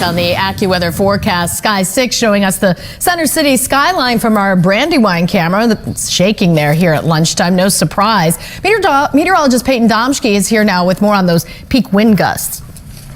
On the AccuWeather forecast, Sky 6 showing us the Center City skyline from our Brandywine camera. It's shaking there here at lunchtime, no surprise. Meteorologist Payton Domschke is here now with more on those peak wind gusts.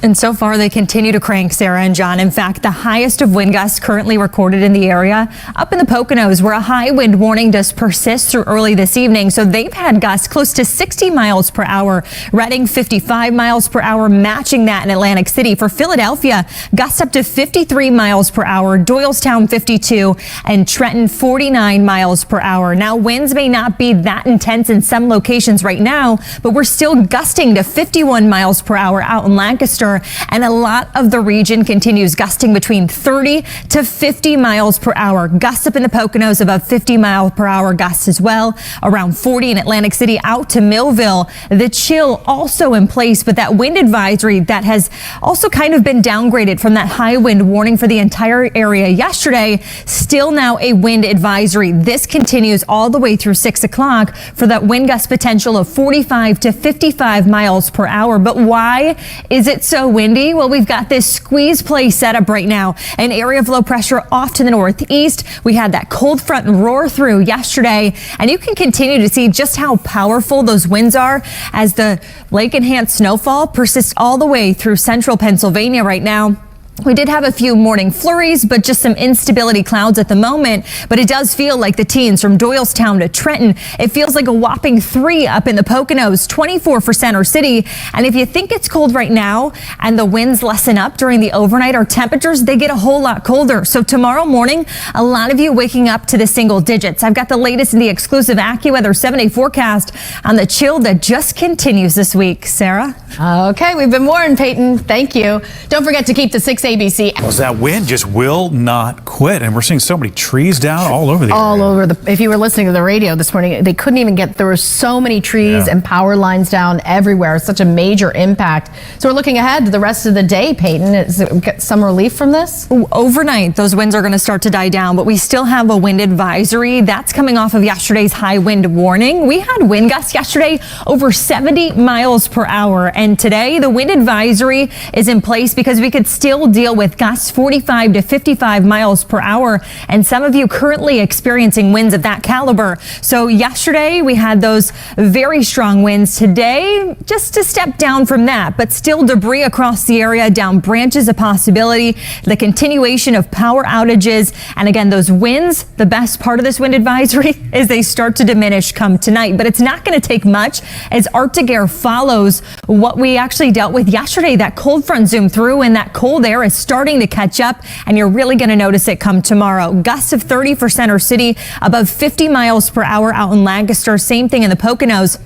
And so far, they continue to crank, Sarah and John. In fact, the highest of wind gusts currently recorded in the area up in the Poconos, where a high wind warning does persist through early this evening. So they've had gusts close to 60 miles per hour. Reading 55 miles per hour, matching that in Atlantic City. For Philadelphia, gusts up to 53 miles per hour. Doylestown 52 and Trenton 49 miles per hour. Now, winds may not be that intense in some locations right now, but we're still gusting to 51 miles per hour out in Lancaster. And a lot of the region continues gusting between 30 to 50 miles per hour. Gusts up in the Poconos above 50 mile per hour gusts as well. Around 40 in Atlantic City out to Millville. The chill also in place, but that wind advisory that has also kind of been downgraded from that high wind warning for the entire area yesterday. Still now a wind advisory. This continues all the way through 6 o'clock for that wind gust potential of 45 to 55 miles per hour. But why is it so windy? Well, we've got this squeeze play set up right now. An area of low pressure off to the northeast. We had that cold front roar through yesterday, and you can continue to see just how powerful those winds are as the lake enhanced snowfall persists all the way through central Pennsylvania right now. We did have a few morning flurries, but just some instability clouds at the moment. But it does feel like the teens from Doylestown to Trenton. It feels like a whopping 3 up in the Poconos, 24 for Center City. And if you think it's cold right now and the winds lessen up during the overnight, our temperatures, they get a whole lot colder. So tomorrow morning, a lot of you waking up to the single digits. I've got the latest in the exclusive AccuWeather 7-day forecast on the chill that just continues this week. Sarah? Okay, we've been warned, Payton. Thank you. Don't forget to keep the 6 ABC. Well, that wind just will not quit, and we're seeing so many trees down all over the area. All over if you were listening to the radio this morning, they couldn't even there were so many trees and power lines down everywhere. It's such a major impact. So we're looking ahead to the rest of the day, Payton. Get some relief from this? Overnight, those winds are going to start to die down, but we still have a wind advisory. That's coming off of yesterday's high wind warning. We had wind gusts yesterday over 70 miles per hour, and today the wind advisory is in place because we could still deal with gusts 45 to 55 miles per hour, and some of you currently experiencing winds of that caliber. So yesterday we had those very strong winds. Today, just a step down from that, but still debris across the area, down branches a possibility, the continuation of power outages, and again, those winds, the best part of this wind advisory is they start to diminish come tonight, but it's not going to take much as Arctic air follows what we actually dealt with yesterday. That cold front zoomed through, and that cold air is starting to catch up, and you're really going to notice it come tomorrow. Gusts of 30 for Center City, above 50 miles per hour out in Lancaster. Same thing in the Poconos.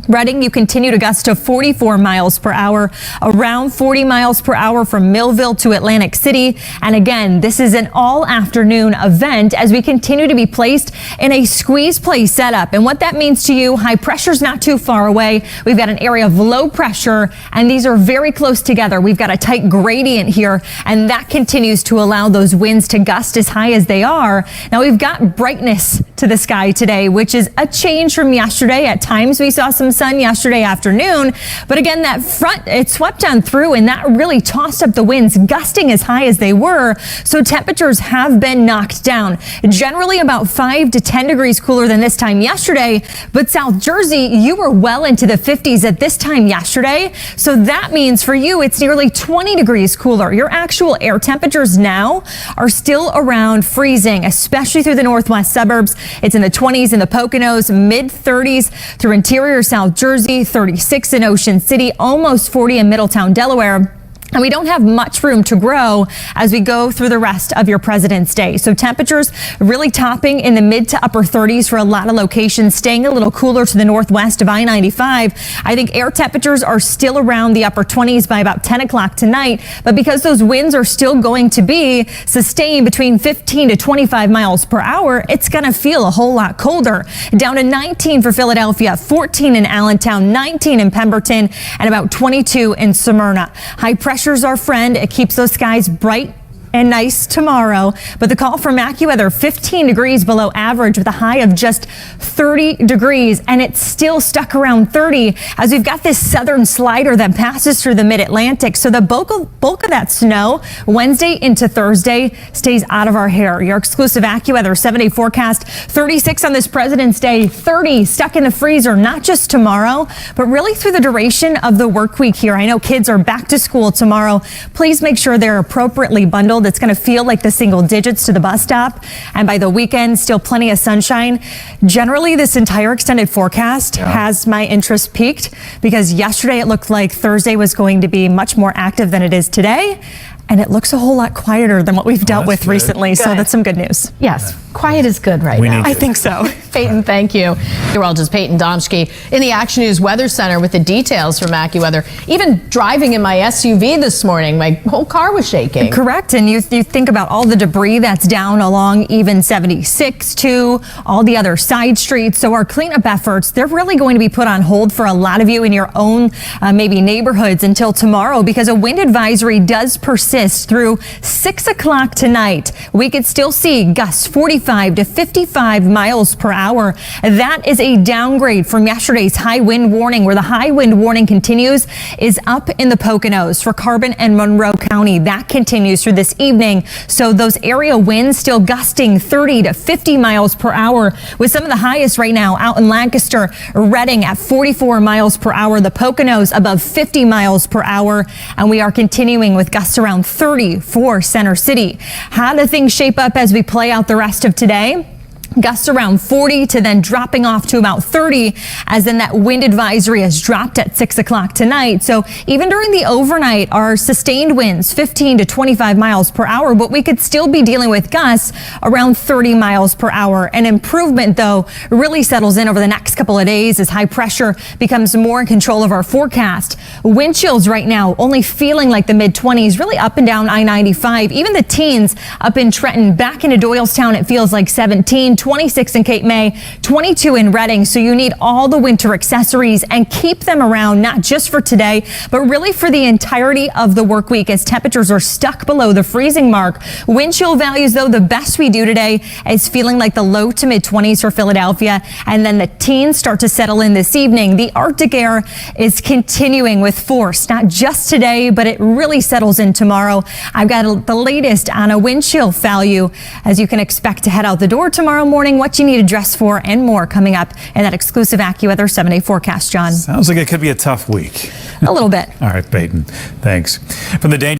Reading, you continue to gust to 44 miles per hour, around 40 miles per hour from Millville to Atlantic City. And again, this is an all afternoon event as we continue to be placed in a squeeze play setup. And what that means to you, high pressure's not too far away. We've got an area of low pressure, and these are very close together. We've got a tight gradient here, and that continues to allow those winds to gust as high as they are. Now we've got brightness to the sky today, which is a change from yesterday. At times we saw some sun yesterday afternoon, but again, that front, it swept on through, and that really tossed up the winds, gusting as high as they were. So temperatures have been knocked down, generally about 5 to 10 degrees cooler than this time yesterday. But South Jersey, you were well into the 50s at this time yesterday. So that means for you, it's nearly 20 degrees cooler. Your actual air temperatures now are still around freezing, especially through the northwest suburbs. It's in the 20s in the Poconos, mid 30s through interior South Jersey, 36 in Ocean City, almost 40 in Middletown, Delaware. And we don't have much room to grow as we go through the rest of your President's Day. So temperatures really topping in the mid to upper 30s for a lot of locations, staying a little cooler to the northwest of I-95. I think air temperatures are still around the upper 20s by about 10 o'clock tonight. But because those winds are still going to be sustained between 15 to 25 miles per hour, it's going to feel a whole lot colder. Down to 19 for Philadelphia, 14 in Allentown, 19 in Pemberton, and about 22 in Smyrna. High pressure's our friend. It keeps those skies bright and nice tomorrow. But the call from AccuWeather, 15 degrees below average with a high of just 30 degrees. And it's still stuck around 30 as we've got this southern slider that passes through the mid-Atlantic. So the bulk of that snow Wednesday into Thursday stays out of our hair. Your exclusive AccuWeather 7-day forecast, 36 on this President's Day, 30 stuck in the freezer, not just tomorrow, but really through the duration of the work week here. I know kids are back to school tomorrow. Please make sure they're appropriately bundled. It's going to feel like the single digits to the bus stop. And by the weekend, still plenty of sunshine. Generally, this entire extended forecast has my interest peaked because yesterday it looked like Thursday was going to be much more active than it is today. And it looks a whole lot quieter than what we've dealt with recently. So that's some good news. Yes, quiet is good right now. I think so. Payton, thank you. Meteorologist Payton Domschke in the Action News Weather Center with the details from AccuWeather. Even driving in my SUV this morning, my whole car was shaking. Correct. And you think about all the debris that's down along even 76 to all the other side streets. So our cleanup efforts, they're really going to be put on hold for a lot of you in your own maybe neighborhoods until tomorrow because a wind advisory does persist through 6 o'clock tonight. We could still see gusts 45 to 55 miles per hour. That is a downgrade from yesterday's high wind warning, where the high wind warning continues is up in the Poconos for Carbon and Monroe County. That continues through this evening. So those area winds still gusting 30 to 50 miles per hour, with some of the highest right now out in Lancaster, Reading at 44 miles per hour, the Poconos above 50 miles per hour, and we are continuing with gusts around 30 for Center City. How do things shape up as we play out the rest of today? Gusts around 40 to then dropping off to about 30 as then that wind advisory has dropped at 6 o'clock tonight. So even during the overnight, our sustained winds 15 to 25 miles per hour, but we could still be dealing with gusts around 30 miles per hour. An improvement, though, really settles in over the next couple of days as high pressure becomes more in control of our forecast. Wind chills right now only feeling like the mid-20s, really up and down I-95. Even the teens up in Trenton, back into Doylestown, it feels like 17. 26 in Cape May, 22 in Reading. So you need all the winter accessories and keep them around, not just for today, but really for the entirety of the work week as temperatures are stuck below the freezing mark. Wind chill values, though, the best we do today is feeling like the low to mid 20s for Philadelphia. And then the teens start to settle in this evening. The Arctic air is continuing with force, not just today, but it really settles in tomorrow. I've got the latest on a wind chill value as you can expect to head out the door tomorrow morning, what you need to dress for, and more coming up in that exclusive AccuWeather 7-day forecast, John. Sounds like it could be a tough week. A little bit. All right, Payton. Thanks. From the danger